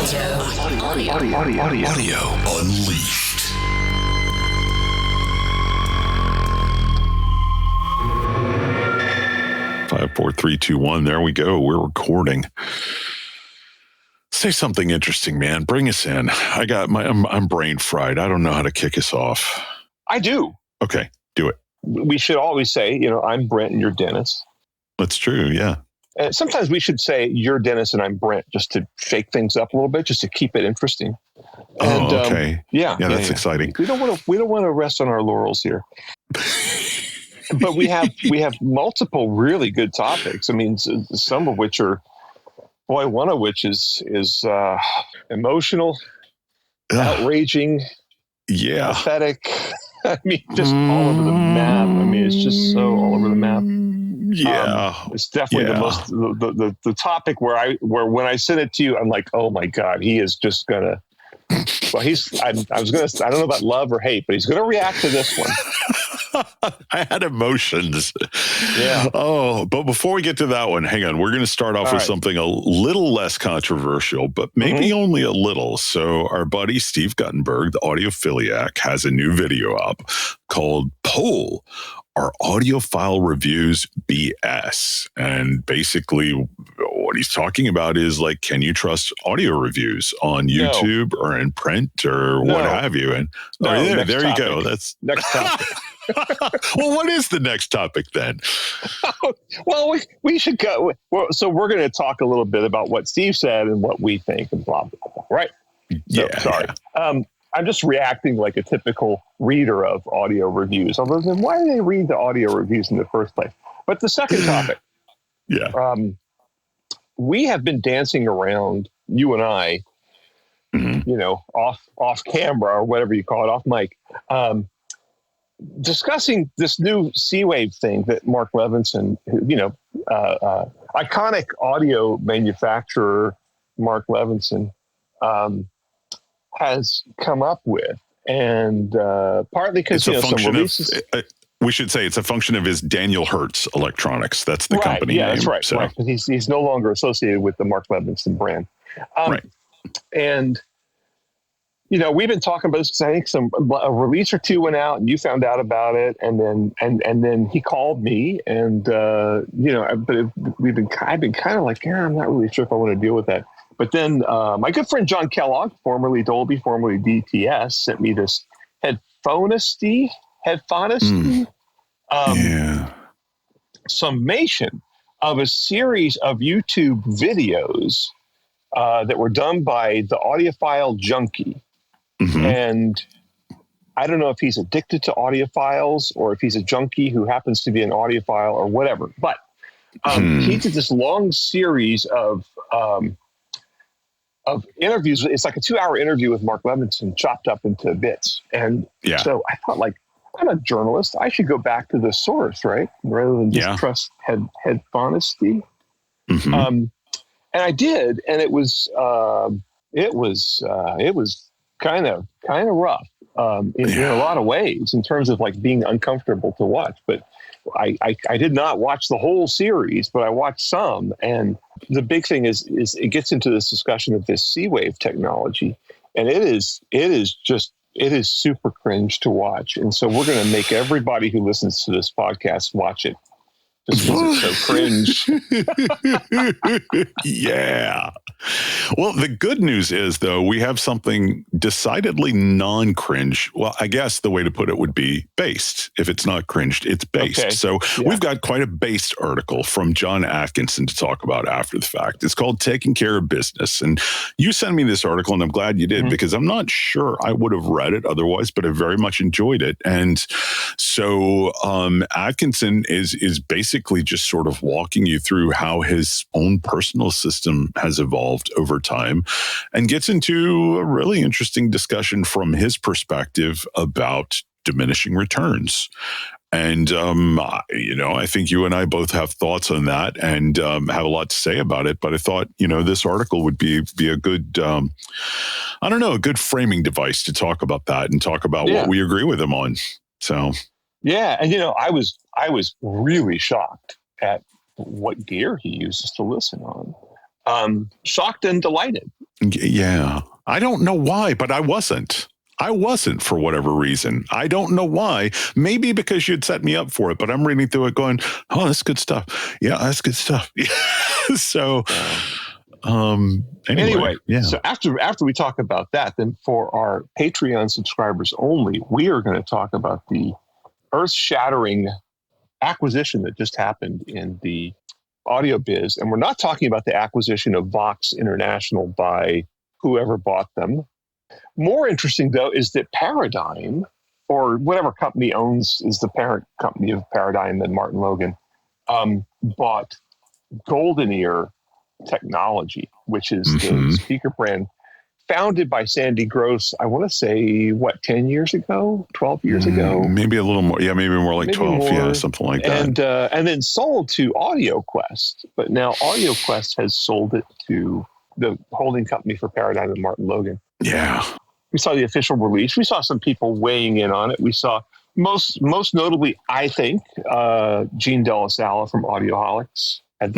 Audio unleashed. Five, four, three, two, one. There we go. We're recording. Say something interesting, man. Bring us in. I'm brain fried. I don't know how to kick us off. I do. Okay, do it. We should always say, I'm Brent and you're Dennis. That's true. Yeah. And sometimes we should say you're Dennis and I'm Brent, just to shake things up a little bit, just to keep it interesting. And, okay. That's exciting. We don't want to rest on our laurels here. But we have multiple really good topics. I mean, some of which are, one of which is emotional, outraging, pathetic. I mean, just all over the map. I mean, it's just so all over the map. Yeah, it's definitely the most the topic where when I sent it to you, I'm like, oh my God, he is just gonna. Well, I don't know about love or hate, but he's gonna react to this one. I had emotions. Yeah. Oh, but before we get to that one, hang on. We're going to start off with something a little less controversial, but maybe only a little. So our buddy Steve Guttenberg, the Audiophiliac, has a new video up called Poll. Are audiophile reviews BS? And basically what he's talking about is like, can you trust audio reviews on YouTube or in print or what have you? And there you go. That's next topic. Well, what is the next topic then? Well, we should go. So we're going to talk a little bit about what Steve said and what we think and blah, blah, blah. Right? Sorry. Yeah. I'm just reacting like a typical reader of audio reviews. Although then why do they read the audio reviews in the first place? But the second topic. We have been dancing around, you and I, off camera or whatever you call it, off mic, discussing this new C-Wave thing that Mark Levinson, iconic audio manufacturer Mark Levinson, has come up with, and partly because some releases. We should say it's a function of his Daniel Hertz Electronics. That's the company name. That's right. So. Right. He's no longer associated with the Mark Levinson brand. Right. And we've been talking about this because I think a release or two went out, and you found out about it, and then he called me, and I've been kind of like, I'm not really sure if I want to deal with that. But then my good friend John Kellogg, formerly Dolby, formerly DTS, sent me this headphonisty summation of a series of YouTube videos that were done by the Audiophile Junkie. And I don't know if he's addicted to audiophiles or if he's a junkie who happens to be an audiophile or whatever. But he did this long series of interviews. It's like a 2-hour interview with Mark Levinson chopped up into bits. And so I thought, like, I'm a journalist. I should go back to the source, right? Rather than just trust headphonisty. And I did, and it was kind of rough in a lot of ways in terms of like being uncomfortable to watch. But I did not watch the whole series, but I watched some. And the big thing is it gets into this discussion of this C-Wave technology, and it is super cringe to watch. And so we're going to make everybody who listens to this podcast watch it. Just because it's so cringe. Yeah. Well, the good news is, though, we have something decidedly non-cringe. Well, I guess the way to put it would be based. If it's not cringed, it's based. Okay. So we've got quite a based article from John Atkinson to talk about after the fact. It's called Taking Care of Business. And you sent me this article, and I'm glad you did, because I'm not sure I would have read it otherwise, but I very much enjoyed it. And so Atkinson is basically just sort of walking you through how his own personal system has evolved over time, and gets into a really interesting discussion from his perspective about diminishing returns. And, I think you and I both have thoughts on that and have a lot to say about it. But I thought, this article would be a good, a good framing device to talk about that and talk about what we agree with him on. So. Yeah. And, I was really shocked at what gear he uses to listen on. shocked and delighted. Yeah. I don't know why, but I wasn't. For whatever reason. I don't know why. Maybe because you'd set me up for it, but I'm reading through it going, oh, that's good stuff. Yeah, that's good stuff. So, anyway, yeah. So after we talk about that, then for our Patreon subscribers only, we are going to talk about the earth-shattering acquisition that just happened in the audio biz. And we're not talking about the acquisition of Vox International by whoever bought them. More interesting, though, is that Paradigm, or whatever company is the parent company of Paradigm and Martin Logan, bought Golden Ear Technology, which is the speaker brand founded by Sandy Gross, I want to say, 10 years ago, 12 years ago? Maybe a little more. Yeah, maybe more like 12. Yeah, something like that. And then sold to AudioQuest. But now AudioQuest has sold it to the holding company for Paradigm and Martin Logan. Yeah. We saw the official release. We saw some people weighing in on it. We saw most notably, I think, Gene Delasala from Audiophiliac had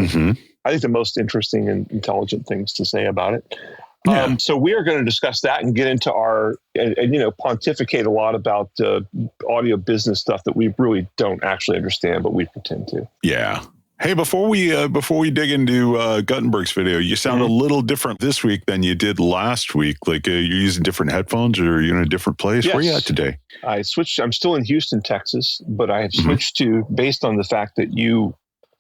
I think the most interesting and intelligent things to say about it. Yeah. So we are going to discuss that and get into our pontificate a lot about audio business stuff that we really don't actually understand, but we pretend to. Yeah. Hey, before we dig into Guttenberg's video, you sound a little different this week than you did last week. Like you're using different headphones, or you're in a different place. Yes. Where are you at today? I switched. I'm still in Houston, Texas, but I have switched to, based on the fact that you,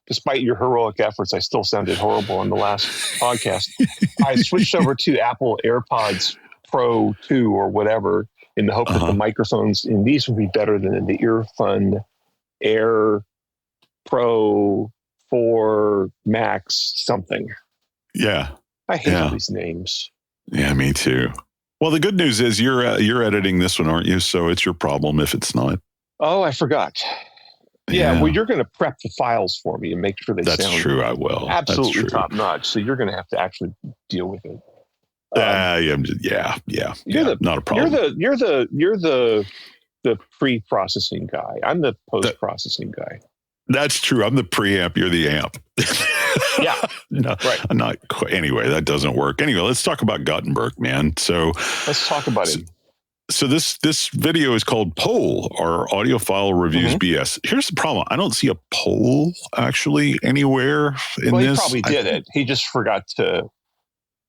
despite your heroic efforts, I still sounded horrible on the last podcast. I switched over to Apple AirPods Pro 2 or whatever, in the hope that the microphones in these would be better than in the Earfun Air Pro 4 Max something. Yeah. I hate all these names. Yeah, me too. Well, the good news is you're editing this one, aren't you? So it's your problem if it's not. Oh, I forgot. Yeah, well, you're going to prep the files for me and make sure they sound. That's true. I will. Absolutely top notch. So you're going to have to actually deal with it. Not a problem. You're the pre-processing guy. I'm the post-processing guy. That's true. I'm the preamp. You're the amp. Yeah. No, right. I'm not. Anyway, that doesn't work. Anyway, let's talk about Guttenberg, man. So let's talk about it. So this video is called Poll, or Audiophile Reviews BS. Here's the problem. I don't see a poll actually anywhere in this. Well, he probably did it. He just forgot to.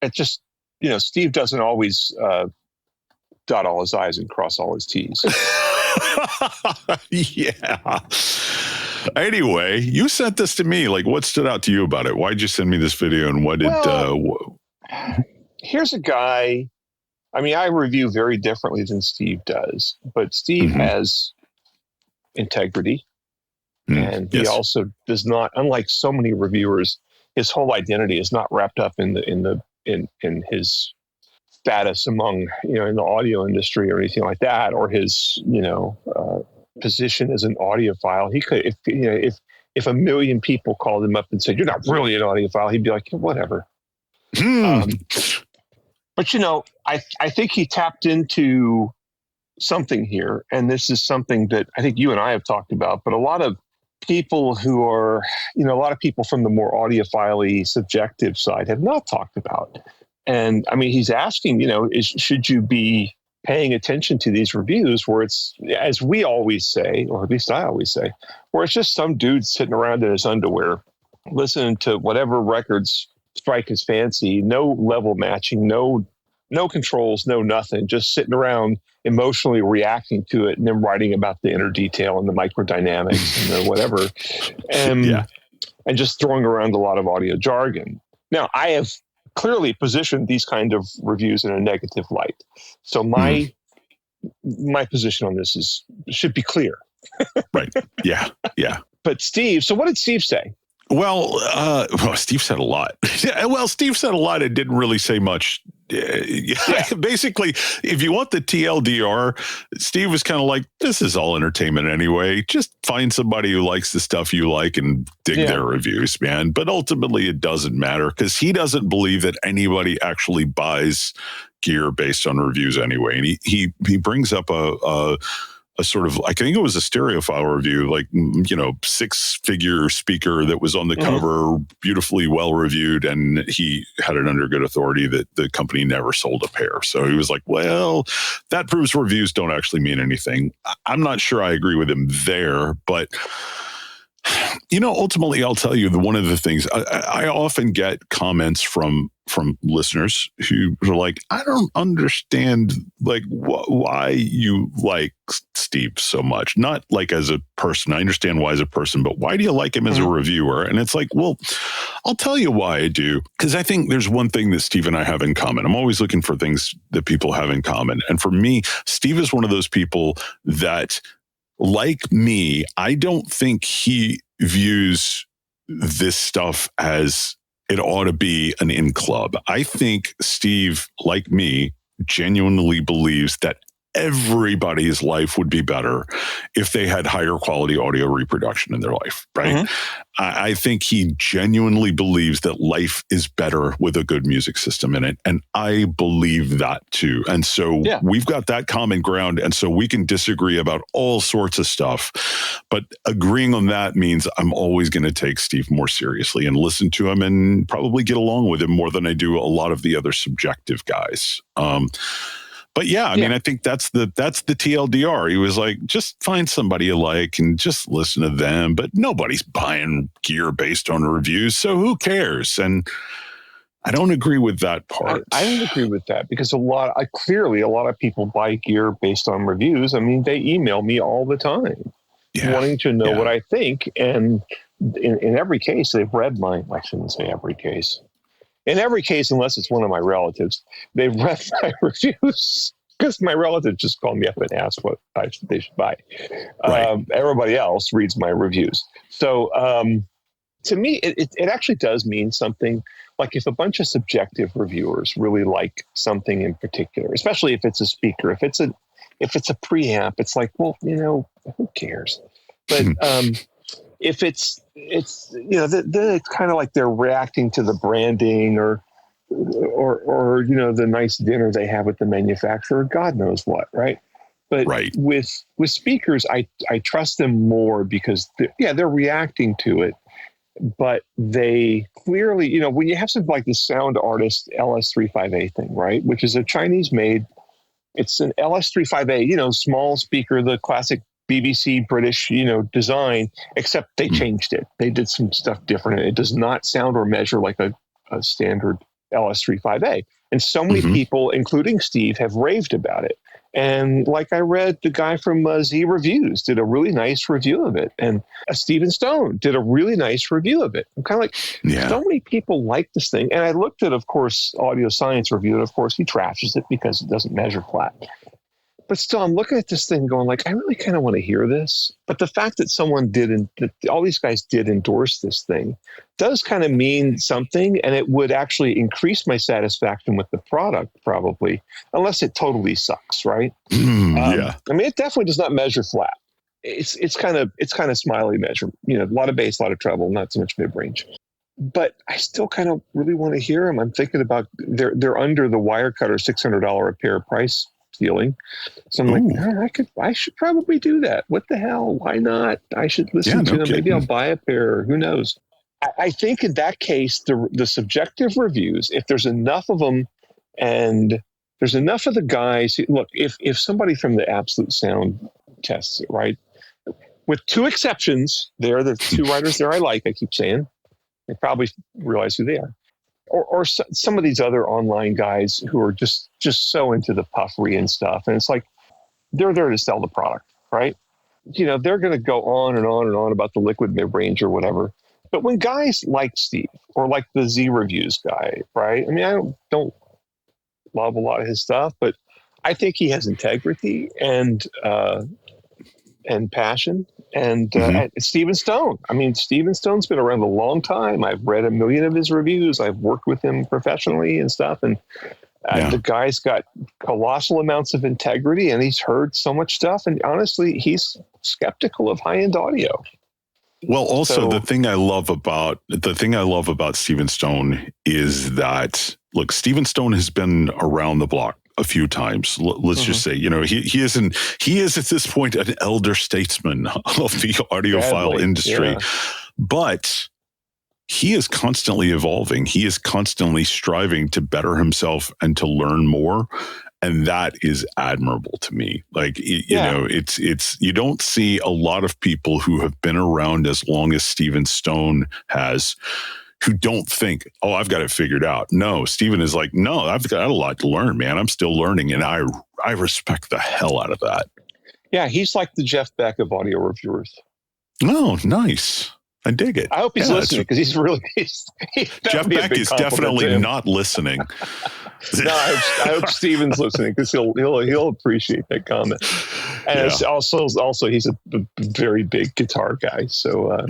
It just, Steve doesn't always dot all his I's and cross all his T's. Yeah. Anyway, you sent this to me. Like, what stood out to you about it? Why'd you send me this video, and what did... Here's a guy... I mean, I review very differently than Steve does, but Steve has integrity, and he also does not, unlike so many reviewers, his whole identity is not wrapped up in his status among, in the audio industry or anything like that, or his, position as an audiophile. He could, if a million people called him up and said, "You're not really an audiophile," he'd be like, "Whatever." But I think he tapped into something here, and this is something that I think you and I have talked about. But a lot of people who are, a lot of people from the more audiophile-y subjective side have not talked about. And I mean, he's asking, should you be paying attention to these reviews where it's, as we always say, or at least I always say, where it's just some dude sitting around in his underwear, listening to whatever records strike his fancy, no level matching, no controls, no nothing, just sitting around emotionally reacting to it and then writing about the inner detail and the microdynamics and the whatever, and just throwing around a lot of audio jargon. Now, I have clearly positioned these kind of reviews in a negative light. So my position on this should be clear. Right. Yeah. Yeah. But Steve, so what did Steve say? Well, Steve said a lot. Steve said a lot and didn't really say much. Basically, if you want the TLDR, Steve was kind of like, this is all entertainment anyway. Just find somebody who likes the stuff you like and dig their reviews, man. But ultimately, it doesn't matter because he doesn't believe that anybody actually buys gear based on reviews anyway. And he brings up a sort of, I think it was a Stereophile review, like, 6-figure speaker that was on the cover, beautifully well reviewed, and he had it under good authority that the company never sold a pair. So he was like, well, that proves reviews don't actually mean anything. I'm not sure I agree with him there, but ultimately, I'll tell you that one of the things I often get comments from listeners who are like, I don't understand like why you like Steve so much. Not like as a person. I understand why as a person, but why do you like him as a reviewer? And it's like, well, I'll tell you why I do. Because I think there's one thing that Steve and I have in common. I'm always looking for things that people have in common. And for me, Steve is one of those people that, like me, I don't think he views this stuff as it ought to be an in club. I think Steve, like me, genuinely believes that everybody's life would be better if they had higher quality audio reproduction in their life, right? I think he genuinely believes that life is better with a good music system in it. And I believe that too. And so we've got that common ground. And so we can disagree about all sorts of stuff. But agreeing on that means I'm always going to take Steve more seriously and listen to him and probably get along with him more than I do a lot of the other subjective guys. But I mean, I think that's the TLDR. He was like, just find somebody you like and just listen to them. But nobody's buying gear based on reviews, so who cares? And I don't agree with that part. I don't agree with that because clearly a lot of people buy gear based on reviews. I mean, they email me all the time wanting to know what I think. And in every case, they've read mine. I shouldn't say every case. In every case, unless it's one of my relatives, they've read my reviews because my relatives just call me up and ask what they should buy. Right. Everybody else reads my reviews. So to me, it actually does mean something. Like if a bunch of subjective reviewers really like something in particular, especially if it's a speaker, if it's a preamp, it's like, well, who cares? But if it's it's kind of like they're reacting to the branding or the nice dinner they have with the manufacturer, God knows what, right? But with speakers, I trust them more because they're reacting to it, but they clearly, when you have something like the Sound Artist LS35A thing, right, which is a Chinese made, it's an LS35A, small speaker, the classic BBC British, design, except they changed it. They did some stuff different. It does not sound or measure like a standard LS35A. And so many people, including Steve, have raved about it. And like I read, the guy from Z Reviews did a really nice review of it. And Stephen Stone did a really nice review of it. I'm kind of like, so many people like this thing. And I looked at, of course, Audio Science review, and of course he trashes it because it doesn't measure flat. But still, I'm looking at this thing going like, I really kind of want to hear this. But the fact that that all these guys did endorse this thing does kind of mean something. And it would actually increase my satisfaction with the product probably, unless it totally sucks, right? I mean, it definitely does not measure flat. It's kind of smiley measure, a lot of bass, a lot of treble, not so much mid-range. But I still kind of really want to hear them. I'm thinking about they're under the Wirecutter $600 a pair price ceiling. So I'm like, I should probably do that. What the hell? Why not? I should listen to them. Kidding. Maybe I'll buy a pair. Who knows? I think in that case, the subjective reviews, if there's enough of them and there's enough of the guys, look, if somebody from the Absolute Sound tests it, right? With two exceptions, they're the two writers there I like, I keep saying. They probably realize who they are. Or some of these other online guys who are just so into the puffery and stuff. And it's like, they're there to sell the product, right? They're going to go on and on and on about the liquid mid-range or whatever. But when guys like Steve or like the Z Reviews guy, right? I mean, I don't love a lot of his stuff, but I think he has integrity and passion. And Stephen Stone. I mean, Stephen Stone's been around a long time. I've read a million of his reviews. I've worked with him professionally and stuff. And the guy's got colossal amounts of integrity, and he's heard so much stuff. And honestly, he's skeptical of high-end audio. Well, also the thing I love about Stephen Stone is that, look, Stephen Stone has been around the block a few times. Let's just say, he is at this point an elder statesman of the audiophile industry, but he is constantly evolving. He is constantly striving to better himself and to learn more. And that is admirable to me. Like, you know, it's, you don't see a lot of people who have been around as long as Stephen Stone has, who don't think, oh, I've got it figured out. No, Stephen is like, no, I've got a lot to learn, man. I'm still learning. And I respect the hell out of that. Yeah. He's like the Jeff Beck of audio reviewers. Oh, nice. I dig it. I hope he's listening, because he's really, Jeff Beck is definitely not listening. No, I hope Steven's listening, because he'll appreciate that comment. And it's also he's a very big guitar guy, so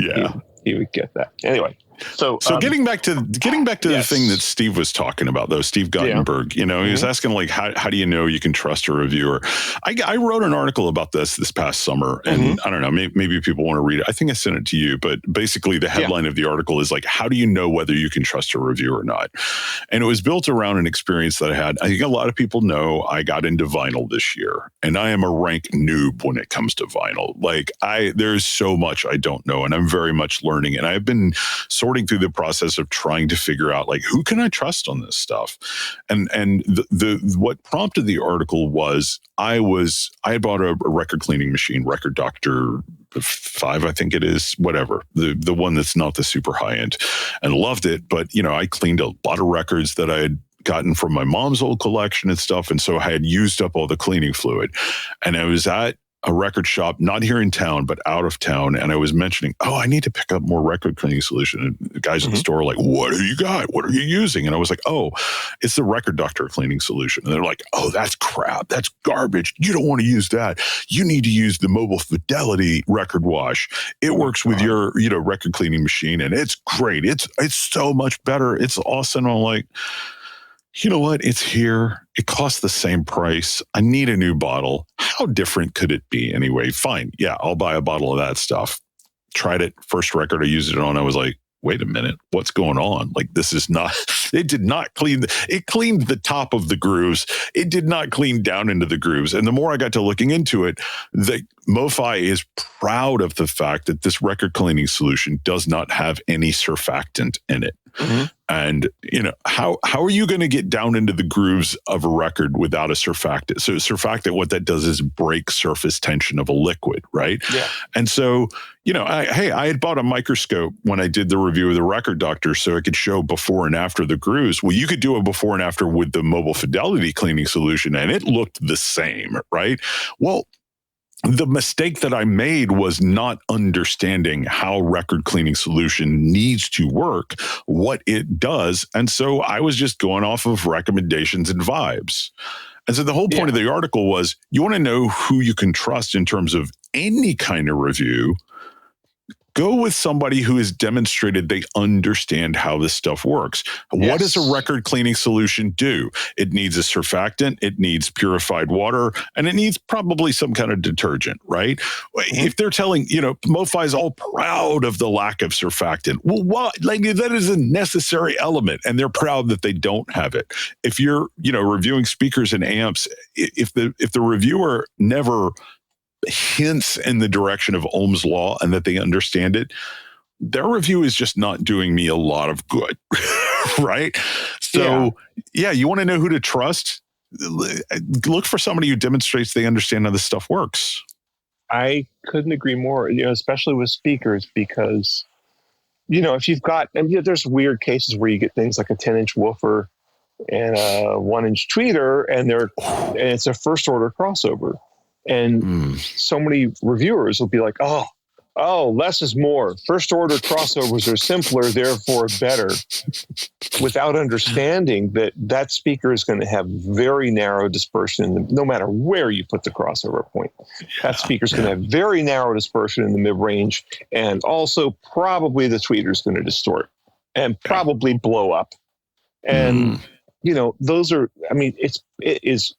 he would get that. Anyway, so getting back to the thing that Steve was talking about, though, Steve Guttenberg, he was asking, like, how do you know you can trust a reviewer? I wrote an article about this past summer, and I don't know, maybe people want to read it. I think I sent it to you, but basically the headline of the article is like, how do you know whether you can trust a reviewer or not? And it was built around an experience that I had. I think a lot of people know I got into vinyl this year, and I am a rank noob when it comes to vinyl. Like, there's so much I don't know, and I'm very much learning, and I've been sorting through the process of trying to figure out, like, who can I trust on this stuff? And the what prompted the article was I had bought a record cleaning machine, Record Doctor 5, I think it is, whatever, the one that's not the super high end, and loved it. But I cleaned a lot of records that I had gotten from my mom's old collection and stuff, and so I had used up all the cleaning fluid. And I was at a record shop, not here in town, but out of town. And I was mentioning, I need to pick up more record cleaning solution. And the guys at the store were like, what do you got? What are you using? And I was like, it's the Record Doctor cleaning solution. And they're like, that's crap. That's garbage. You don't want to use that. You need to use the Mobile Fidelity record wash. It works with your, record cleaning machine, and it's great. It's so much better. It's awesome. I'm like, you know what? It's here. It costs the same price. I need a new bottle. How different could it be anyway? Fine. Yeah, I'll buy a bottle of that stuff. Tried it. First record I used it on, I was like, wait a minute, what's going on? Like, this is not, it did not clean, it cleaned the top of the grooves. It did not clean down into the grooves. And the more I got to looking into it, the MoFi is proud of the fact that this record cleaning solution does not have any surfactant in it. And, how are you going to get down into the grooves of a record without a surfactant? So surfactant, what that does is break surface tension of a liquid, right? Yeah. And so, I had bought a microscope when I did the review of the Record Doctor so it could show before and after the grooves. Well, you could do a before and after with the Mobile Fidelity cleaning solution, and it looked the same, right? Well, the mistake that I made was not understanding how record cleaning solution needs to work, what it does. And so I was just going off of recommendations and vibes. And so the whole point of the article was, you want to know who you can trust in terms of any kind of review. Go with somebody who has demonstrated they understand how this stuff works. Yes. What does a record cleaning solution do? It needs a surfactant, it needs purified water, and it needs probably some kind of detergent, right? If they're telling, MoFi is all proud of the lack of surfactant. Well, what? Like, that is a necessary element, and they're proud that they don't have it. If you're, reviewing speakers and amps, if the reviewer never hints in the direction of Ohm's law and that they understand it, their review is just not doing me a lot of good. Right? So you want to know who to trust? Look for somebody who demonstrates they understand how this stuff works. I couldn't agree more, especially with speakers, because, if you've got, and there's weird cases where you get things like a 10-inch woofer and a 1-inch tweeter, and it's a first order crossover. And so many reviewers will be like, less is more. First order crossovers are simpler, therefore better, without understanding that speaker is going to have very narrow dispersion no matter where you put the crossover point. That speaker is going to have very narrow dispersion in the mid-range, and also probably the tweeter is going to distort and probably blow up. And, those are, it is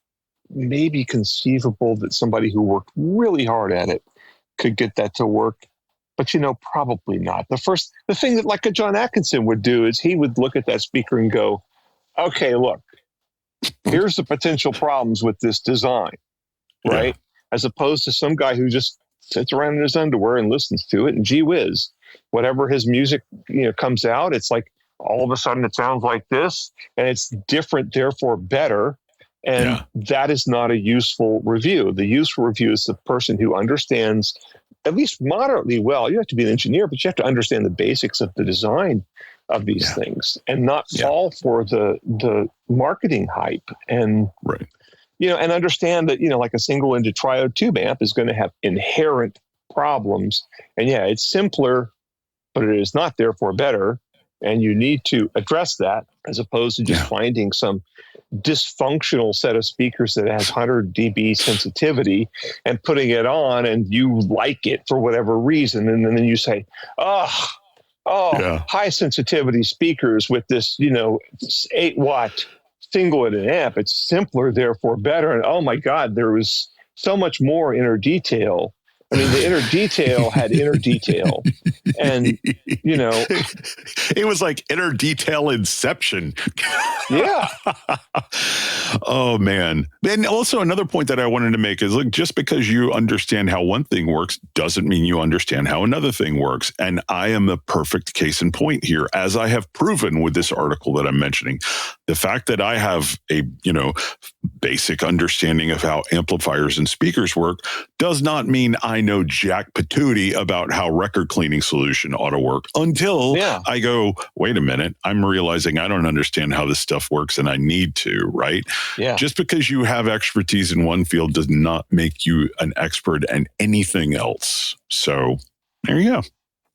maybe conceivable that somebody who worked really hard at it could get that to work, but probably not. The thing that like a John Atkinson would do is he would look at that speaker and go, okay, look, Here's the potential problems with this design, right? Yeah. As opposed to some guy who just sits around in his underwear and listens to it, and gee whiz, whatever his music comes out, it's like all of a sudden it sounds like this, and it's different, therefore better. And that is not a useful review. The useful review is the person who understands at least moderately well. You have to be an engineer, but you have to understand the basics of the design of these things and not fall for the marketing hype. And and understand that like a single-ended triode tube amp is going to have inherent problems. And it's simpler, but it is not therefore better. And you need to address that as opposed to just finding some dysfunctional set of speakers that has 100 dB sensitivity and putting it on and you like it for whatever reason. And then you say, high sensitivity speakers with this, 8-watt single-ended amp. It's simpler, therefore better. And oh my God, there was so much more inner detail. I mean, the inner detail had inner detail. And, it was like inner detail Inception. Yeah. Oh, man. And also another point that I wanted to make is, look, just because you understand how one thing works doesn't mean you understand how another thing works. And I am the perfect case in point here, as I have proven with this article that I'm mentioning. The fact that I have a, basic understanding of how amplifiers and speakers work does not mean I know jack patootie about how record cleaning solution ought to work until I go, wait a minute, I'm realizing I don't understand how this stuff works and I need to, right? Yeah. Just because you have expertise in one field does not make you an expert in anything else. So there you go.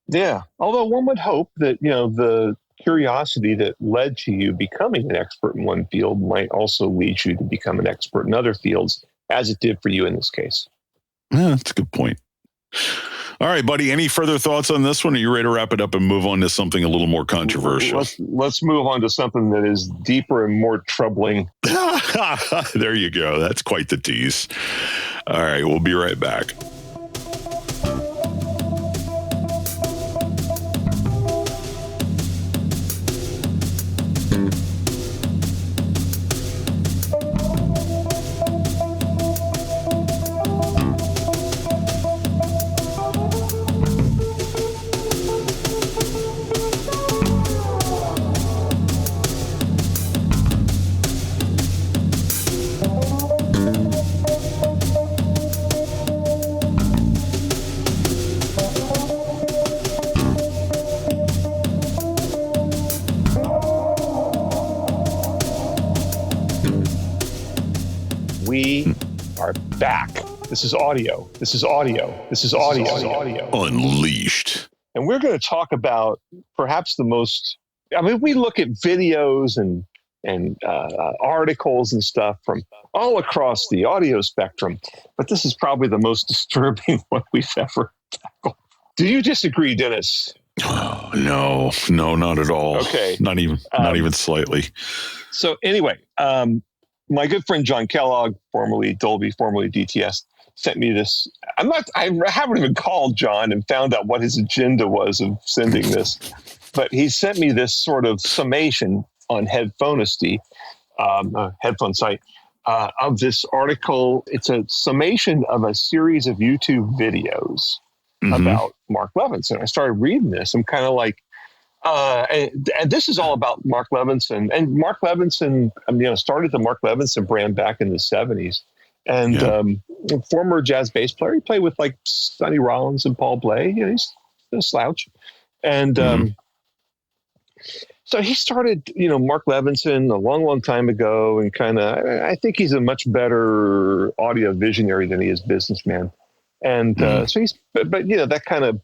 Yeah. Although one would hope that, the curiosity that led to you becoming an expert in one field might also lead you to become an expert in other fields, as it did for you in this case. Yeah, that's a good point. All right, buddy, any further thoughts on this one? Are you ready to wrap it up and move on to something a little more controversial? Let's move on to something that is deeper and more troubling. There you go. That's quite the tease. All right, we'll be right back. We are back. This is audio. This is audio. This is audio. This is audio. Unleashed. And we're going to talk about perhaps the most, we look at videos and articles and stuff from all across the audio spectrum, but this is probably the most disturbing one we've ever tackled. Do you disagree, Dennis? Oh, no, not at all. Okay. Not even slightly. So anyway, my good friend John Kellogg, formerly Dolby, formerly DTS, sent me this. I haven't even called John and found out what his agenda was of sending this, but he sent me this sort of summation on Headphonesty, a headphone site, of this article. It's a summation of a series of YouTube videos about Mark Levinson. I started reading this. I'm kind of like, and this is all about Mark Levinson. And Mark Levinson, started the Mark Levinson brand back in the 70s. And former jazz bass player. He played with like Sonny Rollins and Paul Bley. He's a slouch. And so he started, Mark Levinson a long, long time ago. And I think he's a much better audio visionary than he is businessman. And so that kind of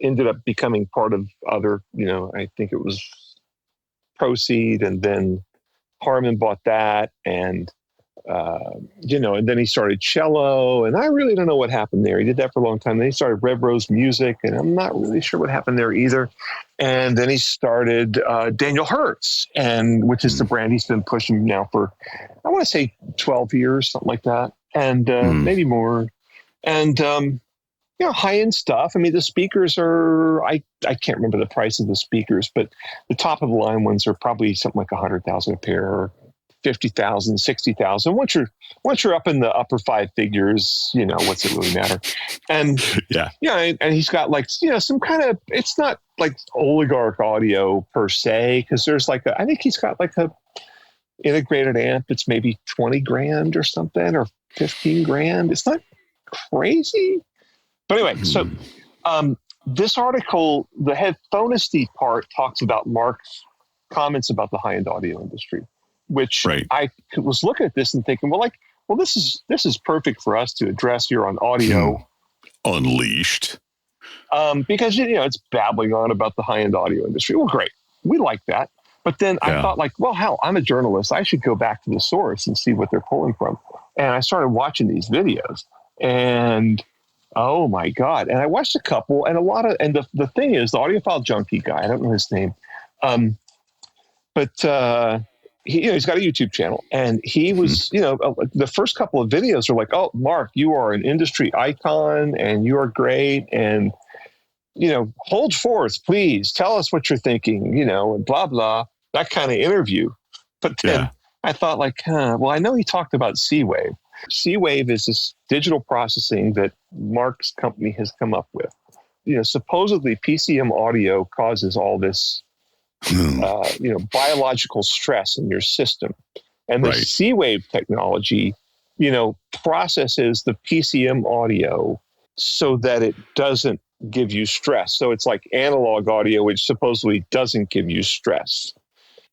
ended up becoming part of other, I think it was Proceed, and then Harman bought that, and and then he started cello, and I really don't know what happened there. He did that for a long time. Then he started Red Rose Music, and I'm not really sure what happened there either. And then he started Daniel Hertz, which is the brand he's been pushing now for, I want to say 12 years, something like that, and maybe more. And high-end stuff. The speakers are, I can't remember the price of the speakers, but the top of the line ones are probably something like $100,000 a pair, or 50,000, 60,000. Once you're up in the upper five figures, what's it really matter? And and he's got like, some kind of, it's not like oligarch audio per se, because there's like I think he's got like a integrated amp. It's maybe 20 grand or something, or 15 grand. It's not crazy. But anyway, so this article, the headphonisty part, talks about Mark's comments about the high-end audio industry, which I was looking at this and thinking, this is perfect for us to address here on Audio Unleashed. Because, it's babbling on about the high-end audio industry. Well, great. We like that. But then I thought hell, I'm a journalist. I should go back to the source and see what they're pulling from. And I started watching these videos, and oh my God. And I watched a couple, and the thing is, the audiophile junkie guy, I don't know his name, but he's got a YouTube channel, and he was, the first couple of videos are like, oh, Mark, you are an industry icon and you are great. And, hold forth, please tell us what you're thinking, and blah, blah, that kind of interview. But then I thought I know he talked about C-Wave. C-Wave is this digital processing that Mark's company has come up with. Supposedly PCM audio causes all this biological stress in your system. And the C-Wave technology, processes the PCM audio so that it doesn't give you stress. So it's like analog audio, which supposedly doesn't give you stress.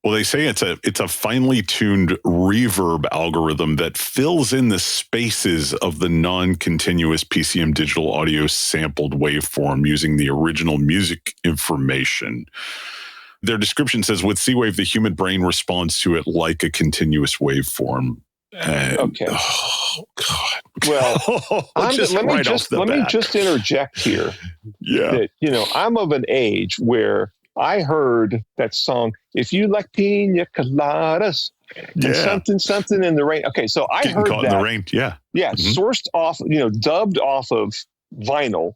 Well, they say it's a finely tuned reverb algorithm that fills in the spaces of the non-continuous PCM digital audio sampled waveform using the original music information. Their description says, with C-Wave, the human brain responds to it like a continuous waveform. Okay. Oh, God. Well, let me just interject here. Yeah. That, I'm of an age where I heard that song, if you like pina coladas, and something in the rain. Okay, so I heard that. In the rain, yeah. Yeah, sourced off, dubbed off of vinyl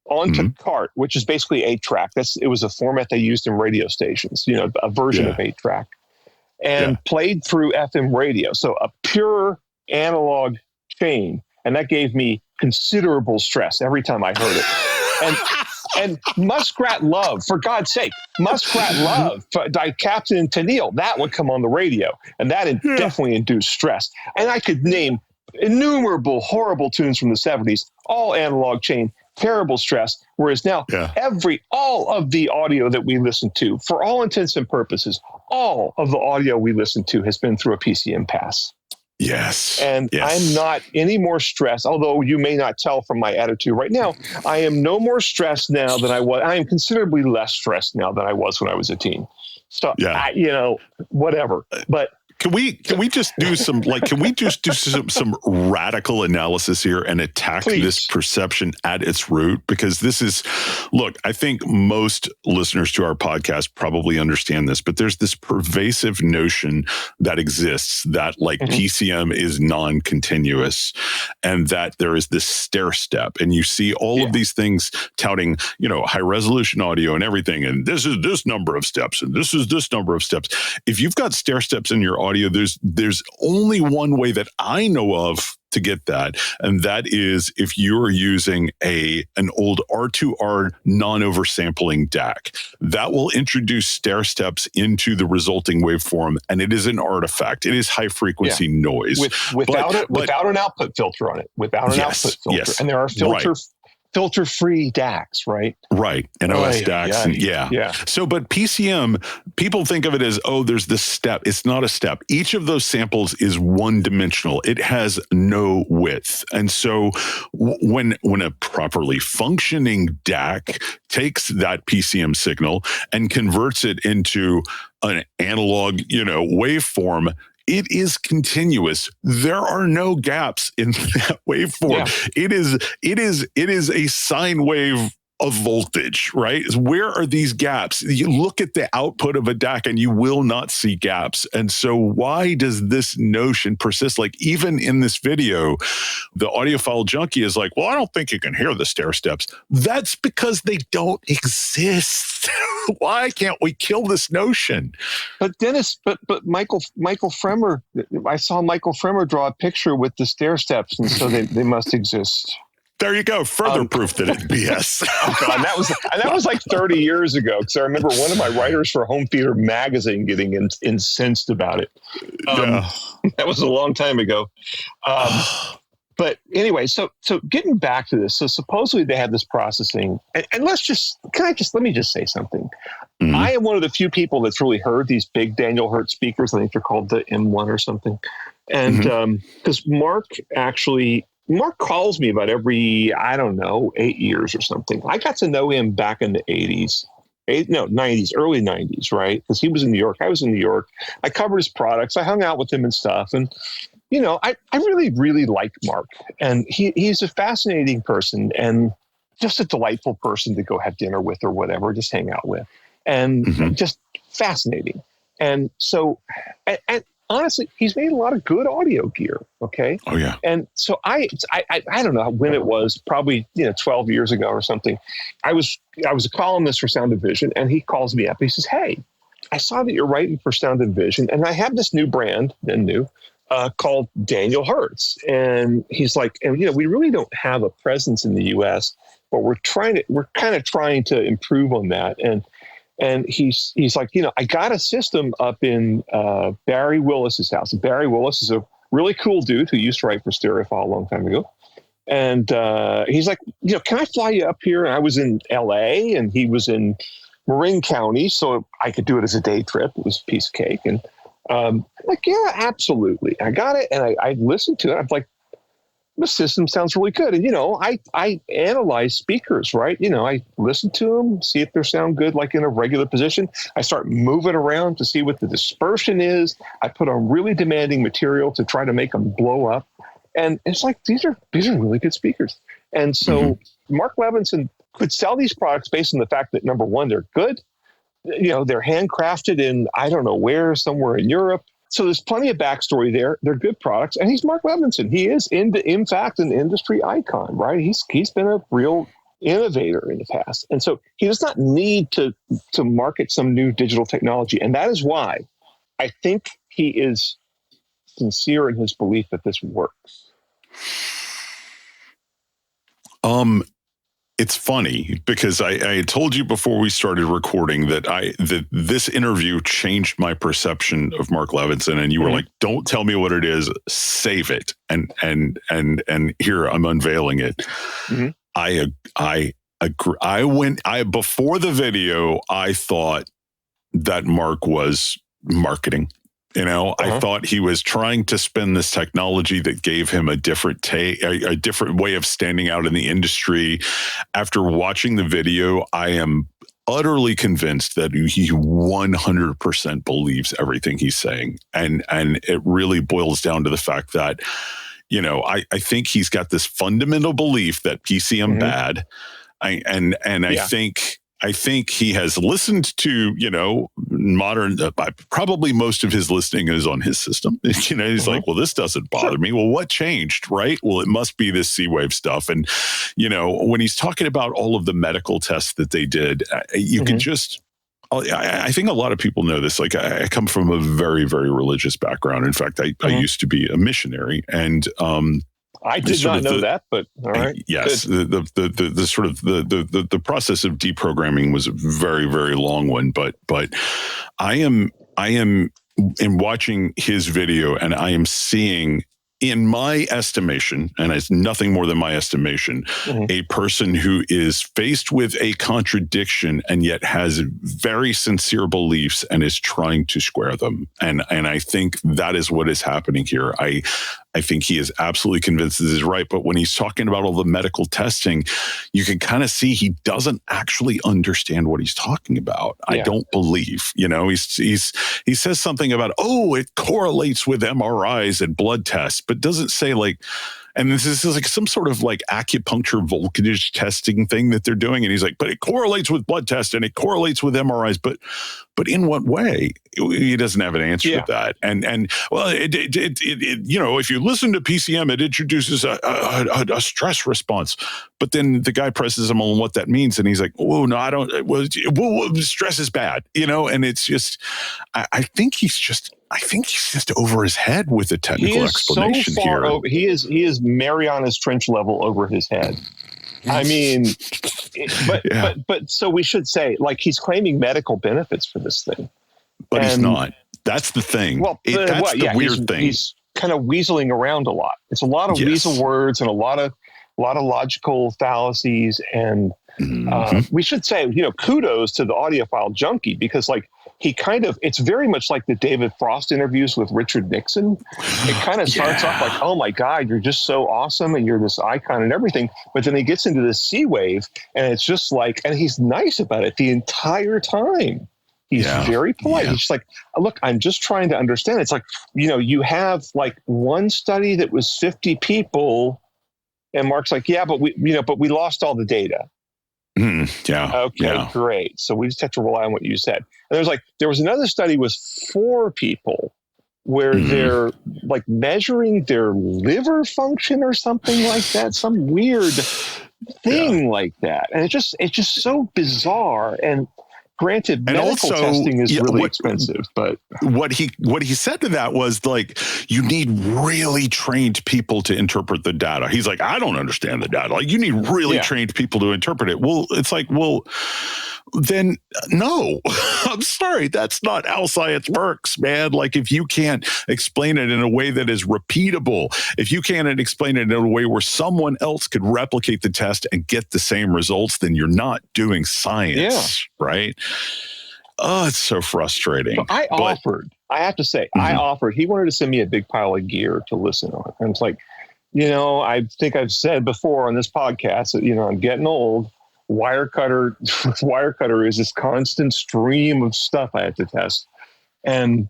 onto cart, which is basically 8-track. It was a format they used in radio stations, a version of 8-track, and played through FM radio. So a pure analog chain, and that gave me considerable stress every time I heard it. And Muskrat Love, for God's sake, Muskrat Love by Captain Tennille, that would come on the radio, and that definitely induced stress. And I could name innumerable horrible tunes from the 70s, all analog chain, terrible stress. Whereas now, all of the audio that we listen to, for all intents and purposes, all of the audio we listen to has been through a PCM pass. Yes. And I'm not any more stressed, although you may not tell from my attitude right now. I am no more stressed now than I was. I am considerably less stressed now than I was when I was a teen. So, whatever. But Can we just do some some radical analysis here and attack this perception at its root? Because this is, look, I think most listeners to our podcast probably understand this, but there's this pervasive notion that exists that PCM is non-continuous and that there is this stair step, and you see all of these things touting, high resolution audio and everything, and this is this number of steps and this is this number of steps. If you've got stair steps in your audio, there's only one way that I know of to get that, and that is if you're using an old R2R non-oversampling DAC. That will introduce stair steps into the resulting waveform, and it is an artifact. It is high frequency noise without an output filter on it. Without an output filter, and there are filter-free DACs, right? Right, and OS DACs, So, but PCM, people think of it as, there's this step. It's not a step. Each of those samples is one-dimensional. It has no width. And so when a properly functioning DAC takes that PCM signal and converts it into an analog, waveform, it is continuous. There are no gaps in that waveform. Yeah. It is a sine wave of voltage, right? Where are these gaps? You look at the output of a DAC and you will not see gaps. And so why does this notion persist? Like even in this video, the audiophile junkie is like, well, I don't think you can hear the stair steps. That's because they don't exist. Why can't we kill this notion? But Dennis, but Michael Fremer, I saw Michael Fremer draw a picture with the stair steps, and so they must exist. There you go. Further proof that it's BS. Oh God, that was like 30 years ago, because I remember one of my writers for Home Theater magazine getting incensed about it. That was a long time ago. But anyway, so getting back to this, so supposedly they have this processing, and let me just say something. Mm-hmm. I am one of the few people that's really heard these big Daniel Hertz speakers. I think they're called the M1 or something. And because Mark calls me about every, 8 years or something. I got to know him back in the 90s, early 90s, right? Because he was in New York. I was in New York. I covered his products. I hung out with him and stuff. And, I really, really like Mark. And he's a fascinating person and just a delightful person to go have dinner with or whatever, just hang out with. And just fascinating. And so, and honestly, he's made a lot of good audio gear. Okay. Oh yeah. And so I don't know when it was, probably 12 years ago or something. I was a columnist for Sound and Vision, and he calls me up. He says, "Hey, I saw that you're writing for Sound and Vision, and I have this new brand, called Daniel Hertz." And he's like, "And we really don't have a presence in the U.S., but we're kind of trying to improve on that." And he's like, I got a system up in Barry Willis's house. And Barry Willis is a really cool dude who used to write for Stereophile a long time ago. And he's like, can I fly you up here? And I was in L.A. and he was in Marin County, so I could do it as a day trip. It was a piece of cake. And I'm like, yeah, absolutely. I got it. And I listened to it. I'm like, the system sounds really good. And, I analyze speakers, right? I listen to them, see if they sound good, like in a regular position. I start moving around to see what the dispersion is. I put on really demanding material to try to make them blow up. And it's like, these are really good speakers. And so Mark Levinson could sell these products based on the fact that, number one, they're good. They're handcrafted in, I don't know where, somewhere in Europe. So there's plenty of backstory there. They're good products. And he's Mark Levinson. He is, in fact, an industry icon, right? He's been a real innovator in the past. And so he does not need to market some new digital technology. And that is why I think he is sincere in his belief that this works. It's funny because I had told you before we started recording that this interview changed my perception of Mark Levinson, and you were like, "Don't tell me what it is, save it." And here I'm unveiling it. I agree. Before the video, I thought that Mark was marketing. I thought he was trying to spin this technology that gave him a different a different way of standing out in the industry. After watching the video, I am utterly convinced that he 100% believes everything he's saying. And it really boils down to the fact that, I think he's got this fundamental belief that PCM bad. I think he has listened to, modern, probably most of his listening is on his system. He's like, well, this doesn't bother me. Well, what changed, right? Well, it must be this C-Wave stuff. And, when he's talking about all of the medical tests that they did, you can just, I think a lot of people know this. Like, I come from a very, very religious background. In fact, I used to be a missionary, and, I did not know that, but all right. Yes, the sort of the process of deprogramming was a very, very long one, but I am in watching his video, and I am seeing, in my estimation, and it's nothing more than my estimation, a person who is faced with a contradiction and yet has very sincere beliefs and is trying to square them. And I think that is what is happening here. I think he is absolutely convinced this is right. But when he's talking about all the medical testing, you can kind of see he doesn't actually understand what he's talking about. Yeah. I don't believe, he says something about, it correlates with MRIs and blood tests, but doesn't say and this is like some sort of like acupuncture voltage testing thing that they're doing. And he's like, but it correlates with blood tests and it correlates with MRIs. But but in what way? He doesn't have an answer to that. And well, if you listen to PCM, it introduces a stress response. But then the guy presses him on what that means, and he's like, "Oh no, I don't. Well, stress is bad," and it's just, I think he's just over his head with a technical explanation so far here. He is Mariana's Trench level over his head. I mean, but so we should say, like, he's claiming medical benefits for this thing, but he's not. That's the thing. Well, that's the weird thing. He's kind of weaseling around a lot. It's a lot of weasel words and a lot of logical fallacies. And we should say, kudos to the audiophile junkie, because like it's very much like the David Frost interviews with Richard Nixon. It kind of starts off like, oh my God, you're just so awesome and you're this icon and everything. But then he gets into this sea wave and it's just like, and he's nice about it the entire time. He's very polite. He's just like, look, I'm just trying to understand. It's like, you have like one study that was 50 people, and Mark's like, but we lost all the data. Okay, great. So we just have to rely on what you said. And there was another study with 4 people where they're like measuring their liver function or something like that, some weird thing like that. And it's just so bizarre. And granted, medical testing is really expensive, but what he said to that was like, you need really trained people to interpret the data. He's like, I don't understand the data. Like, you need really trained people to interpret it. Well, it's like, then no, I'm sorry. That's not how science works, man. Like, if you can't explain it in a way that is repeatable, if you can't explain it in a way where someone else could replicate the test and get the same results, then you're not doing science, right? Oh, it's so frustrating. So I have to say, he wanted to send me a big pile of gear to listen on. And it's like, I think I've said before on this podcast that, I'm getting old. Wirecutter is this constant stream of stuff I have to test. And,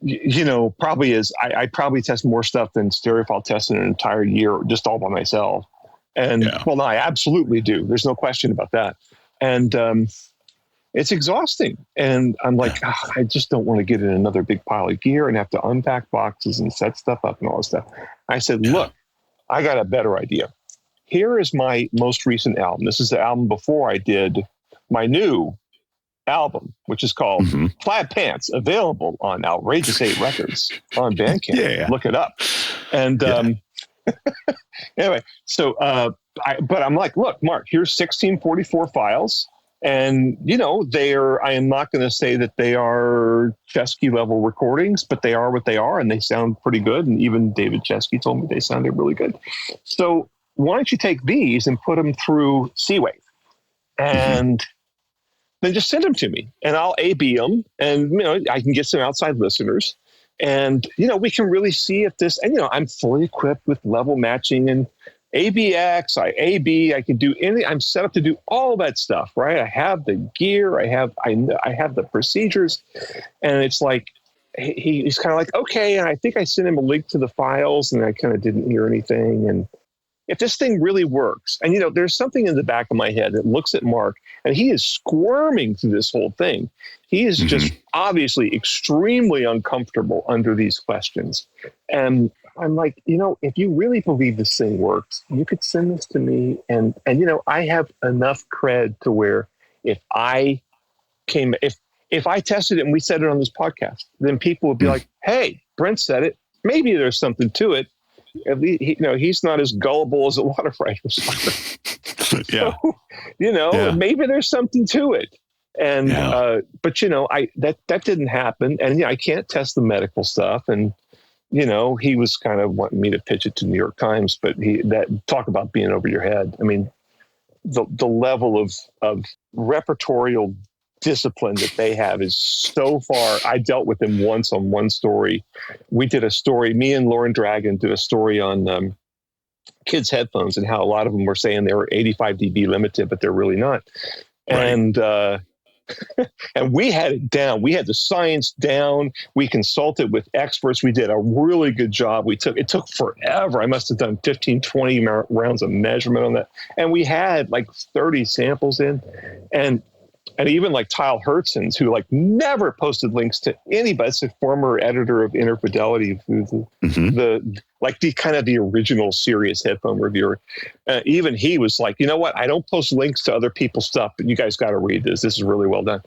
I probably test more stuff than Stereophile tests in an entire year, just all by myself. And well, no, I absolutely do. There's no question about that. And it's exhausting. And I'm like, I just don't want to get in another big pile of gear and have to unpack boxes and set stuff up and all this stuff. I said, look, I got a better idea. Here is my most recent album. This is the album before I did my new album, which is called Plaid Pants, available on Outrageous 8 Records on Bandcamp. Look it up. And anyway, so but I'm like, look, Mark, here's 1644 files. And, I am not going to say that they are Chesky level recordings, but they are what they are, and they sound pretty good. And even David Chesky told me they sounded really good. So why don't you take these and put them through C-Wave and then just send them to me, and I'll A/B them, and, I can get some outside listeners, and, we can really see if this, and, I'm fully equipped with level matching and ABX, I can do anything. I'm set up to do all that stuff, right? I have the gear, I have the procedures, and it's like, he's kind of like, okay. And I think I sent him a link to the files, and I kind of didn't hear anything. And if this thing really works, and there's something in the back of my head that looks at Mark, and he is squirming through this whole thing. He is just obviously extremely uncomfortable under these questions. And I'm like, if you really believe this thing works, you could send this to me. And I have enough cred to where if I tested it and we said it on this podcast, then people would be like, hey, Brent said it. Maybe there's something to it. At least, he's not as gullible as a lot of writers are. So, maybe there's something to it. And, but that didn't happen. And I can't test the medical stuff. And, he was kind of wanting me to pitch it to New York Times, but talk about being over your head. I mean, the level of repertorial discipline that they have is so far. I dealt with them once on one story. We did a story, me and Lauren Dragon did a story on kids' headphones and how a lot of them were saying they were 85 dB limited, but they're really not. Right. And we had it down. We had the science down. We consulted with experts. We did a really good job. It took forever. I must have done 15, 20 rounds of measurement on that. And we had like 30 samples in. And And even like Tyle Hertzens, who like never posted links to anybody. It's a former editor of Inner Fidelity, the original serious headphone reviewer. Even he was like, you know what? I don't post links to other people's stuff, but you guys got to read this. This is really well done.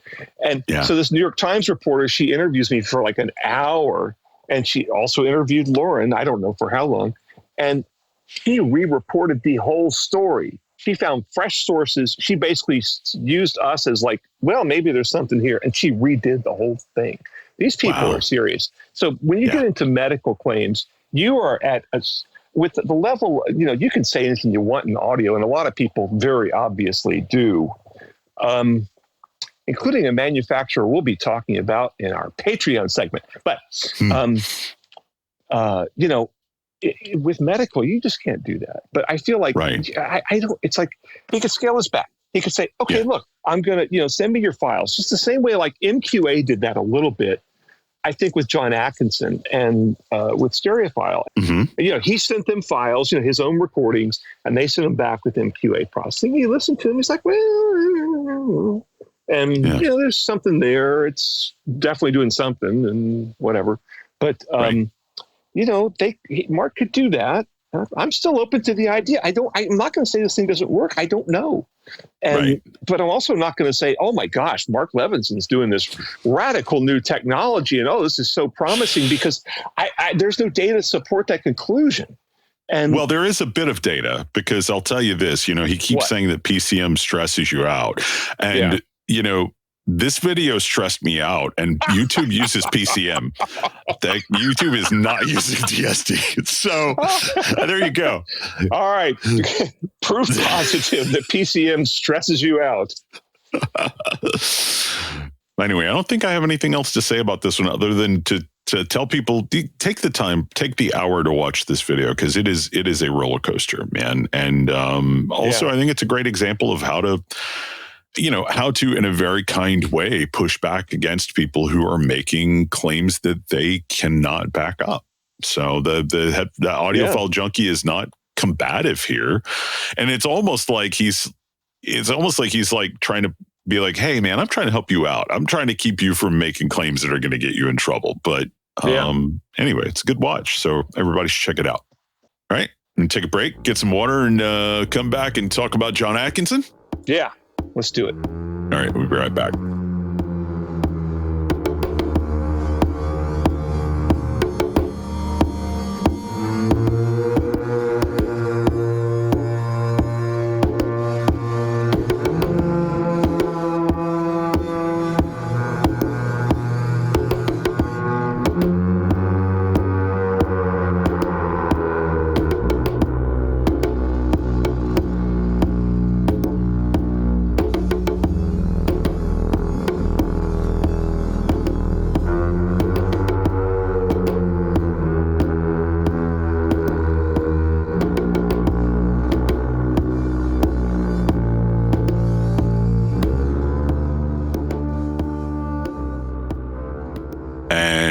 And so this New York Times reporter, she interviews me for like an hour, and she also interviewed Lauren. I don't know for how long. And she re-reported the whole story. She found fresh sources. She basically used us as like, well, maybe there's something here. And she redid the whole thing. These people are serious. So when you get into medical claims, you are with the level, you can say anything you want in audio. And a lot of people very obviously do, including a manufacturer we'll be talking about in our Patreon segment. But, with medical, you just can't do that. But I feel like I don't. It's like he could scale this back. He could say, "Okay, look, I'm gonna, send me your files." Just the same way like MQA did that a little bit. I think with John Atkinson and with Stereophile, he sent them files, his own recordings, and they sent them back with MQA processing. He listened to them. He's like, well, and there's something there. It's definitely doing something, and whatever. But Mark could do that. I'm still open to the idea. I'm not going to say this thing doesn't work. I don't know. But I'm also not going to say, oh my gosh, Mark Levinson's doing this radical new technology. And this is so promising, because there's no data to support that conclusion. And well, there is a bit of data, because I'll tell you this, he keeps saying that PCM stresses you out. And, this video stressed me out, and YouTube uses PCM. YouTube is not using DSD. So there you go. All right. Proof positive that PCM stresses you out. Anyway, I don't think I have anything else to say about this one other than to tell people, take the time, take the hour to watch this video, because it is a roller coaster, man. And also, I think it's a great example of how to, in a very kind way, push back against people who are making claims that they cannot back up. So the audiophile junkie is not combative here. And it's almost like he's like trying to be like, hey man, I'm trying to help you out. I'm trying to keep you from making claims that are going to get you in trouble. But anyway, it's a good watch. So everybody should check it out. All right. And take a break, get some water, and come back and talk about John Atkinson. Yeah. Let's do it. All right, we'll be right back.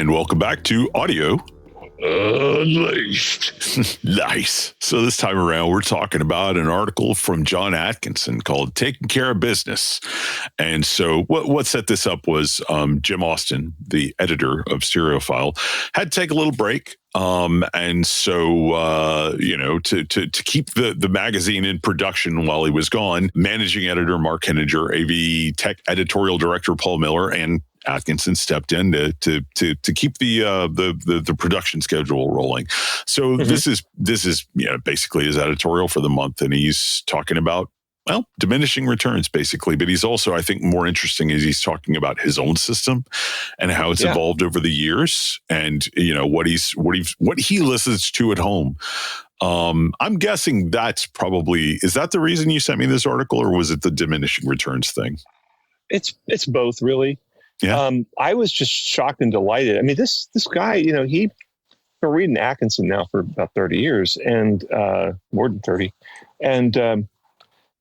Welcome back to Audio Unleashed. Nice. So this time around, we're talking about an article from John Atkinson called Taking Care of Business. And so what set this up was Jim Austin, the editor of Stereophile, had to take a little break. And so, to keep the magazine in production while he was gone, managing editor Mark Henninger, AV tech editorial director Paul Miller, and Atkinson stepped in to keep the production schedule rolling. So this is basically his editorial for the month, and he's talking about diminishing returns basically. But he's also, I think, more interesting is he's talking about his own system and how it's evolved over the years, and what he listens to at home. I'm guessing that's probably, is that the reason you sent me this article, or was it the diminishing returns thing? It's both, really. Yeah. I was just shocked and delighted. I mean, this guy, he's been reading Atkinson now for about 30 years, and more than 30. And,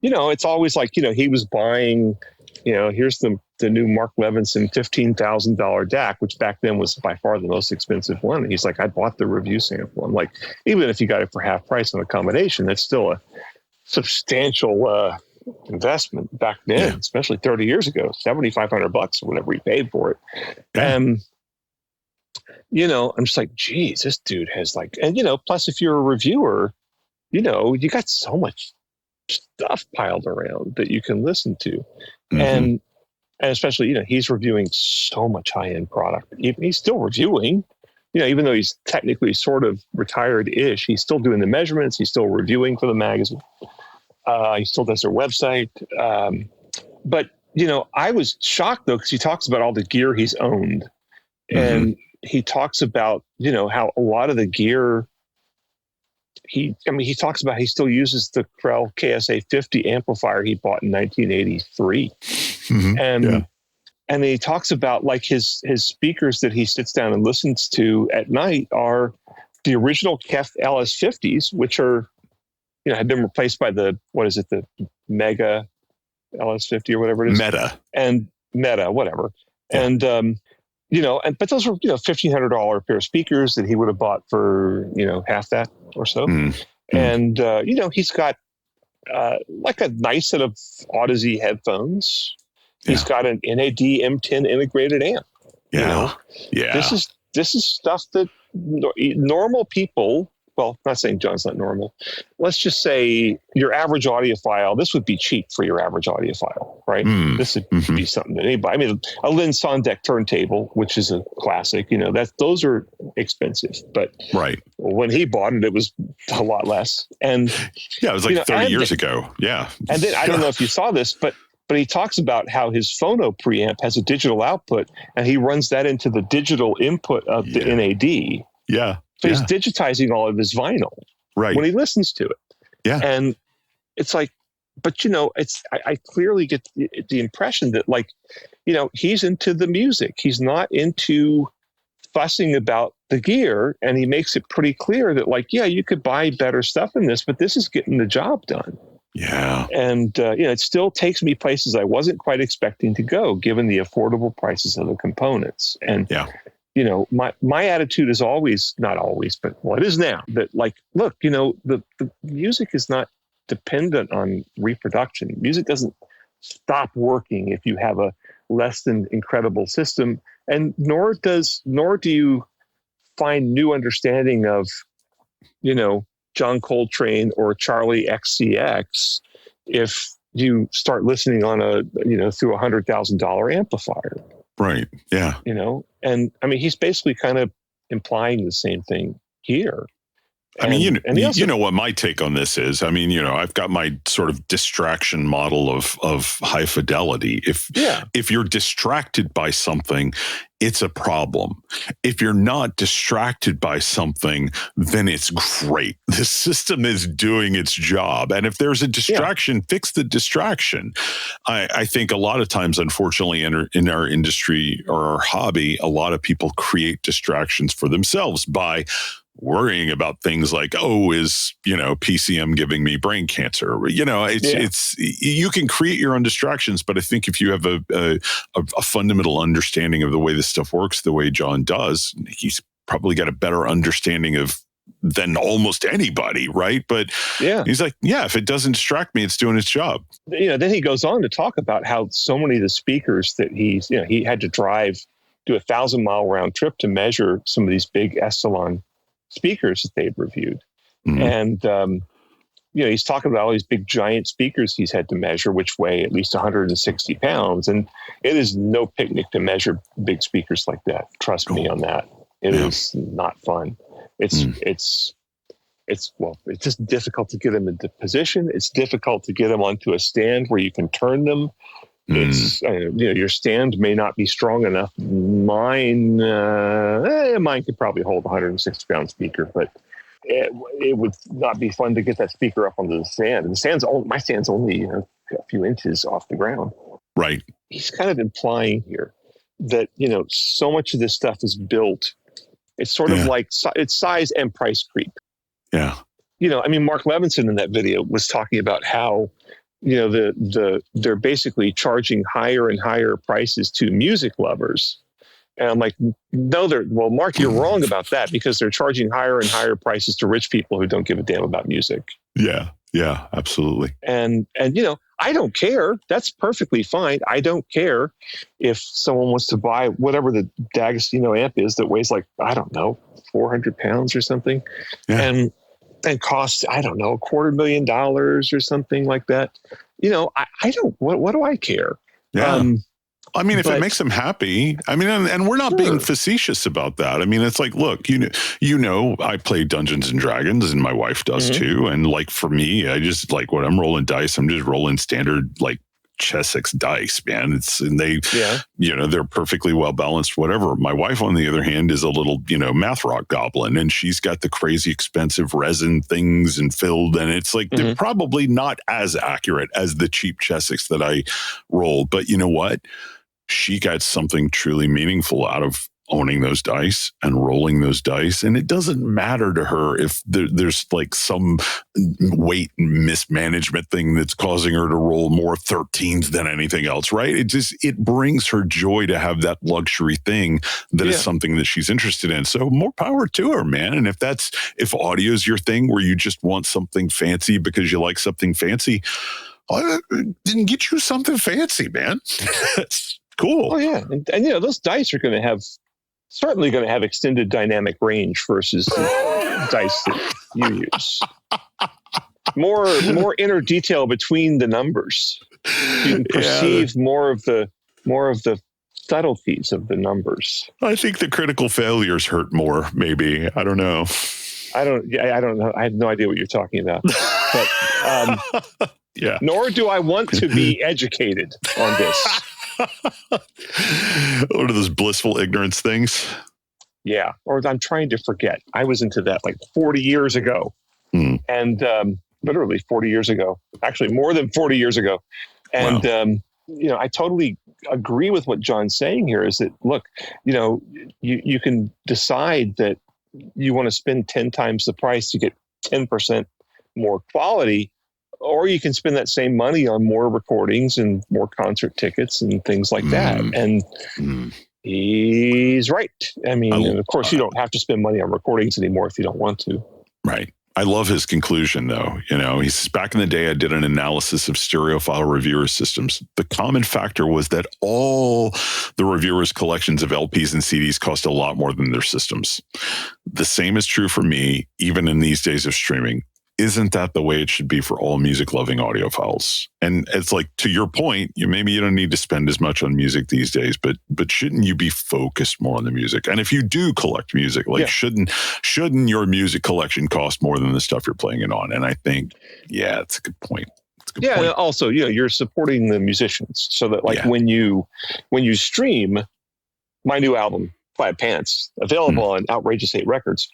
it's always like, he was buying, here's the new Mark Levinson $15,000 DAC, which back then was by far the most expensive one. And he's like, I bought the review sample. I'm like, even if you got it for half price on accommodation, that's still a substantial investment back then, especially 30 years ago, $7,500 or whatever he paid for it. Yeah. And, I'm just like, geez, this dude has like, and, plus if you're a reviewer, you got so much stuff piled around that you can listen to. Mm-hmm. And especially, he's reviewing so much high-end product. He's still reviewing, even though he's technically sort of retired-ish, he's still doing the measurements. He's still reviewing for the magazine. He still does their website. But, I was shocked, though, because he talks about all the gear he's owned. And he talks about, how a lot of the gear he talks about he still uses the Krell KSA 50 amplifier he bought in 1983. And he talks about like his speakers that he sits down and listens to at night are the original KEF LS50s, which are, have been replaced by the Mega LS50 or whatever it is. Meta, whatever. Yeah. And, but those were, $1,500 pair of speakers that he would have bought for, half that or so. And, he's got like a nice set of Audiophiliac headphones. He's got an NAD M10 integrated amp. This is stuff that normal people, well, I'm not saying John's not normal. Let's just say your average audiophile, this would be cheap for your average audiophile, right? This would be something that anybody, a Lynn Sondeck turntable, which is a classic, those are expensive, but when he bought it, it was a lot less. And it was like 30 years ago. Yeah. And then I don't know if you saw this, but he talks about how his phono preamp has a digital output and he runs that into the digital input of the NAD. Yeah. So he's digitizing all of his vinyl when he listens to it. Yeah. And it's like, but I clearly get the impression that like, he's into the music. He's not into fussing about the gear. And he makes it pretty clear that like, you could buy better stuff in this, but this is getting the job done. Yeah. And, it still takes me places I wasn't quite expecting to go, given the affordable prices of the components. And, my attitude is always, not always, but it is now that like, look, the music is not dependent on reproduction. Music doesn't stop working if you have a less than incredible system. And nor do you find new understanding of, John Coltrane or Charlie XCX if you start listening on through $100,000 amplifier. Right. Yeah. And I mean, he's basically kind of implying the same thing here. I mean, you know what my take on this is. I mean, I've got my sort of distraction model of high fidelity. If you're distracted by something, it's a problem. If you're not distracted by something, then it's great. The system is doing its job. And if there's a distraction, fix the distraction. I think a lot of times, unfortunately, in our industry or our hobby, a lot of people create distractions for themselves by worrying about things like, is PCM giving me brain cancer? It's you can create your own distractions, but I think if you have a fundamental understanding of the way this stuff works, the way John does, he's probably got a better understanding of than almost anybody, right? But he's like, if it doesn't distract me, it's doing its job. Then he goes on to talk about how so many of the speakers that he had to do a 1,000-mile round trip to measure some of these big Essilon speakers that they've reviewed. And, he's talking about all these big giant speakers he's had to measure, which weigh at least 160 pounds. And it is no picnic to measure big speakers like that. Trust me on that. It is not fun. It's just difficult to get them into position. It's difficult to get them onto a stand where you can turn them. It's your stand may not be strong enough. Mine could probably hold a 160-pound speaker, but it would not be fun to get that speaker up onto the stand. And my stand's only a few inches off the ground. Right. He's kind of implying here that so much of this stuff is built. It's sort of like it's size and price creep. Yeah. Mark Levinson in that video was talking about how they're basically charging higher and higher prices to music lovers. And I'm like, no, Mark, you're wrong about that, because they're charging higher and higher prices to rich people who don't give a damn about music. Yeah. Yeah, absolutely. And I don't care. That's perfectly fine. I don't care if someone wants to buy whatever the D'Agostino amp is that weighs like, I don't know, 400 pounds or something. Yeah. And costs, I don't know, $250,000 or something like that. I don't, what do I care? Yeah. If it makes them happy, and we're not being facetious about that. It's like, look, I play Dungeons and Dragons, and my wife does too. And like for me, I just like when I'm rolling dice, I'm just rolling standard like Chessex dice, man. They're perfectly well balanced, whatever. My wife, on the other hand, is a little, math rock goblin, and she's got the crazy expensive resin things and filled, and it's like they're probably not as accurate as the cheap Chessex that I roll. But you know what? She got something truly meaningful out of owning those dice and rolling those dice. And it doesn't matter to her if there's like some weight mismanagement thing that's causing her to roll more 13s than anything else, right? It brings her joy to have that luxury thing that is something that she's interested in. So more power to her, man. And if audio is your thing where you just want something fancy because you like something fancy, I didn't get you something fancy, man. That's cool. Oh yeah. And those dice are certainly going to have extended dynamic range versus the dice that you use. More inner detail between the numbers. You can perceive more of the subtleties of the numbers. I think the critical failures hurt more, maybe. I don't know. I don't know. I have no idea what you're talking about. But yeah. Nor do I want to be educated on this. What are those blissful ignorance things? Yeah. Or I'm trying to forget. I was into that like 40 years ago. And literally 40 years ago. Actually, more than 40 years ago. And, wow. I totally agree with what John's saying here is that, look, you can decide that you want to spend 10 times the price to get 10% more quality, or you can spend that same money on more recordings and more concert tickets and things like that. And he's right. And of course, you don't have to spend money on recordings anymore if you don't want to. Right. I love his conclusion, though. He says, back in the day, I did an analysis of Stereophile reviewer systems. The common factor was that all the reviewers' collections of LPs and CDs cost a lot more than their systems. The same is true for me, even in these days of streaming. Isn't that the way it should be for all music-loving audiophiles? And it's like, to your point, maybe you don't need to spend as much on music these days, but shouldn't you be focused more on the music? And if you do collect music, shouldn't your music collection cost more than the stuff you're playing it on? And I think, it's a good point. And also, you're supporting the musicians so that when you stream my new album, Five Pants, available on Outrageous 8 Records.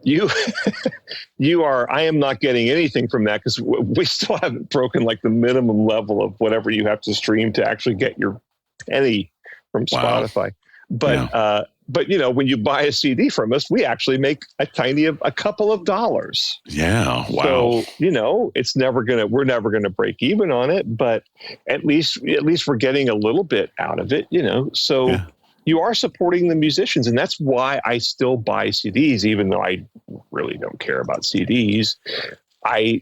You are, I am not getting anything from that because we still haven't broken like the minimum level of whatever you have to stream to actually get your penny from Spotify. Wow. But when you buy a CD from us, we actually make a couple of dollars. Yeah. Wow. So, we're never gonna break even on it, but at least we're getting a little bit out of it, so. Yeah. You are supporting the musicians, and that's why I still buy CDs, even though I really don't care about CDs. I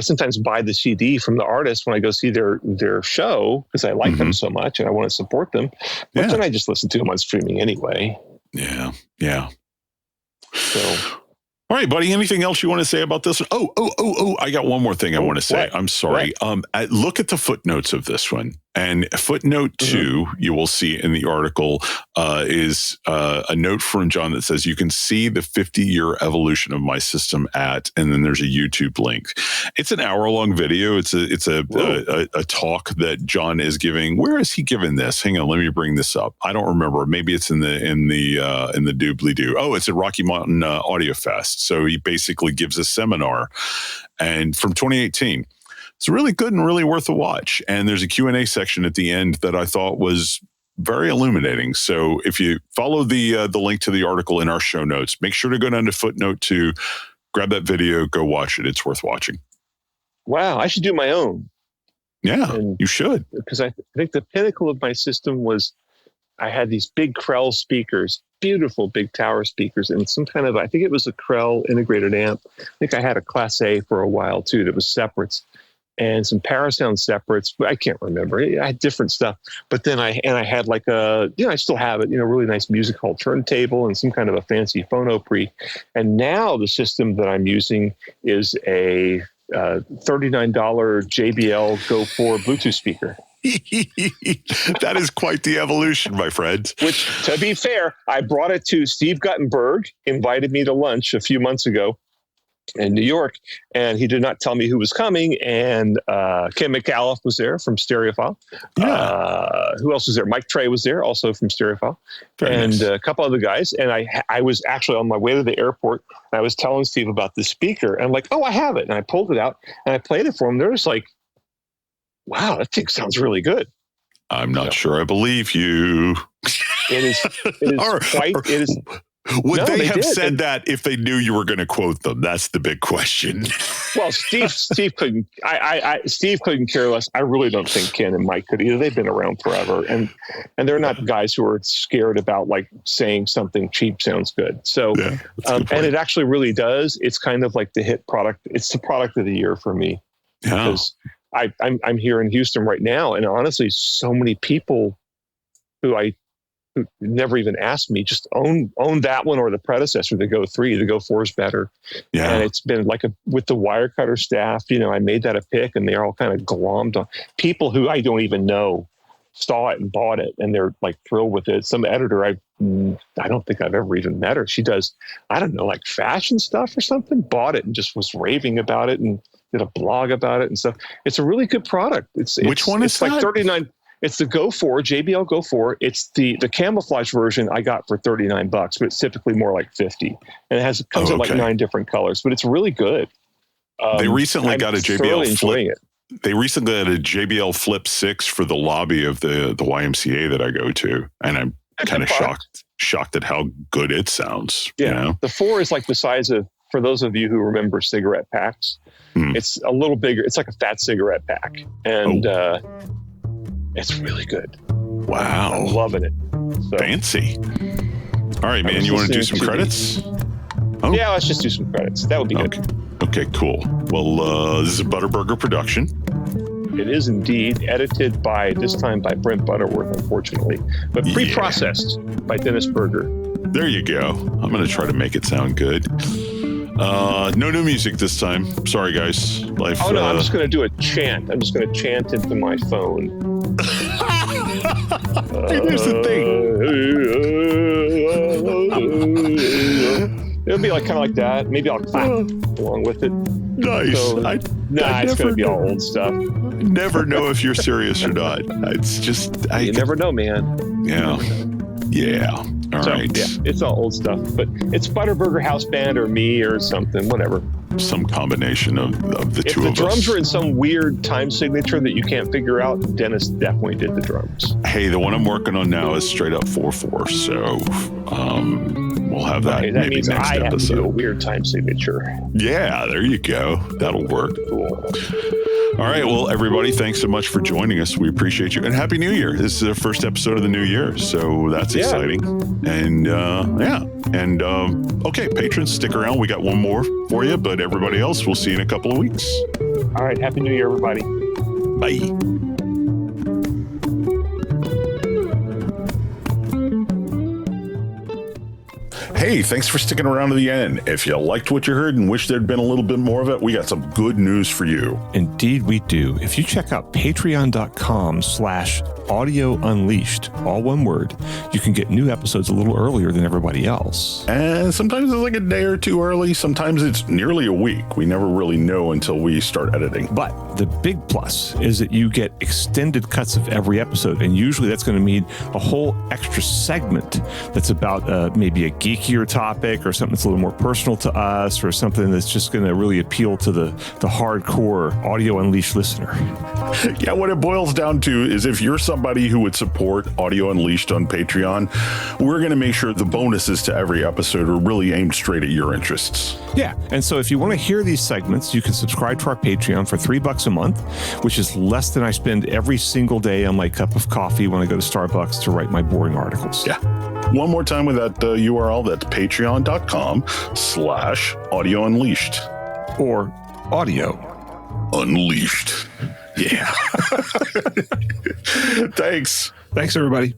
sometimes buy the CD from the artist when I go see their show because I like them so much and I want to support them. But then I just listen to them on streaming anyway. Yeah, yeah. So. All right, buddy. Anything else you want to say about this? Oh! I got one more thing I want to say. What? I'm sorry. Look at the footnotes of this one. And footnote 2, you will see in the article, is a note from John that says, you can see the 50-year evolution of my system and then there's a YouTube link. It's an hour-long video. It's a talk that John is giving. Where is he giving this? Hang on, let me bring this up. I don't remember. Maybe it's in the doobly-doo. Oh, it's at Rocky Mountain Audio Fest. So he basically gives a seminar, and from 2018. It's really good and really worth a watch. And there's a Q&A section at the end that I thought was very illuminating. So if you follow the link to the article in our show notes, make sure to go down to footnote 2, grab that video, go watch it. It's worth watching. Wow, I should do my own. Yeah, you should. Because I think the pinnacle of my system was I had these big Krell speakers, beautiful big tower speakers, and some kind of, I think it was a Krell integrated amp. I think I had a Class A for a while too that was separates. and some Parasound separates, but I can't remember. I had different stuff. But then I had like I still have it, really nice music hall turntable and some kind of a fancy phono pre. And now the system that I'm using is a $39 JBL Go 4 Bluetooth speaker. That is quite the evolution, my friend. Which, to be fair, I brought it to Steve Guttenberg, invited me to lunch a few months ago in New York, and he did not tell me who was coming. And Kim McAuliffe was there from Stereophile. Yeah. Who else was there? Mike Trey was there, also from Stereophile. Very nice. A couple other guys. And I was actually on my way to the airport, and I was telling Steve about the speaker. And I'm like, oh, I have it. And I pulled it out, and I played it for him. They're just like, wow, that thing sounds really good. I'm not sure I believe you. It is Would they have said that if they knew you were going to quote them? That's the big question. Well, Steve couldn't. Steve couldn't care less. I really don't think Ken and Mike could either. They've been around forever, and they're not guys who are scared about like saying something cheap sounds good. So, and it actually really does. It's kind of like the hit product. It's the product of the year for me because I'm here in Houston right now, and honestly, so many people who never even asked me just own that one or the predecessor, the Go 3. The Go 4 is better. Yeah. And it's been like with the Wirecutter staff, I made that a pick, and they're all kind of glommed on. People who I don't even know saw it and bought it, and they're like thrilled with it. Some editor I don't think I've ever even met her. She does, I don't know, like fashion stuff or something, bought it and just was raving about it and did a blog about it and stuff. It's a really good product. Which one is it's like $39. It's the Go 4, JBL Go 4. It's the camouflage version I got for $39, but it's typically more like $50. And it comes in like 9 different colors, but it's really good. They recently got a JBL Flip. It. They recently had a JBL Flip 6 for the lobby of the YMCA that I go to, and I'm kind of shocked at how good it sounds. Yeah, the 4 is like the size of, for those of you who remember cigarette packs, it's a little bigger. It's like a fat cigarette pack, and it's really good. Wow, I'm loving it. So, fancy. All right, man. You want to do some credits? Oh. Yeah, let's just do some credits. That would be good. Okay, cool. Well, this is a Butterburger production. It is indeed edited this time by Brent Butterworth, unfortunately, but pre-processed by Dennis Berger. There you go. I'm going to try to make it sound good. No new music this time. Sorry, guys. I'm just going to do a chant. I'm just going to chant into my phone. Here's the thing. It'll be kind of like that. Maybe I'll clap along with it. Nice. So, it's going to be all old stuff. Never know if you're serious or not. It's just you never know, man. Yeah. All right. Yeah, it's all old stuff, but it's Butterburger House Band or me or something, whatever. Some combination of the two of us. If the drums are in some weird time signature that you can't figure out, Dennis definitely did the drums. Hey, the one I'm working on now is straight up 4/4, so we'll have that maybe that means next I episode. Have to do a weird time signature. Yeah, there you go. That'll work. Cool. All right. Well, everybody, thanks so much for joining us. We appreciate you. And Happy New Year. This is the first episode of the new year. So that's exciting. And okay, patrons, stick around. We got one more for you, but everybody else, we'll see you in a couple of weeks. All right. Happy New Year, everybody. Bye. Hey, thanks for sticking around to the end. If you liked what you heard and wish there'd been a little bit more of it, we got some good news for you. Indeed, we do. If you check out patreon.com/Audio Unleashed, all one word, you can get new episodes a little earlier than everybody else. And sometimes it's like a day or two early. Sometimes it's nearly a week. We never really know until we start editing. But the big plus is that you get extended cuts of every episode. And usually that's going to mean a whole extra segment that's about maybe a geekier topic or something that's a little more personal to us or something that's just going to really appeal to the hardcore Audio Unleashed listener. Yeah, what it boils down to is if you're somebody who would support Audio Unleashed on Patreon, we're going to make sure the bonuses to every episode are really aimed straight at your interests. Yeah, and so if you want to hear these segments, you can subscribe to our Patreon for $3 a month, which is less than I spend every single day on my cup of coffee when I go to Starbucks to write my boring articles. Yeah. One more time with that URL, that's patreon.com/Audio Unleashed. Or Audio Unleashed. Yeah. Thanks. Thanks, everybody.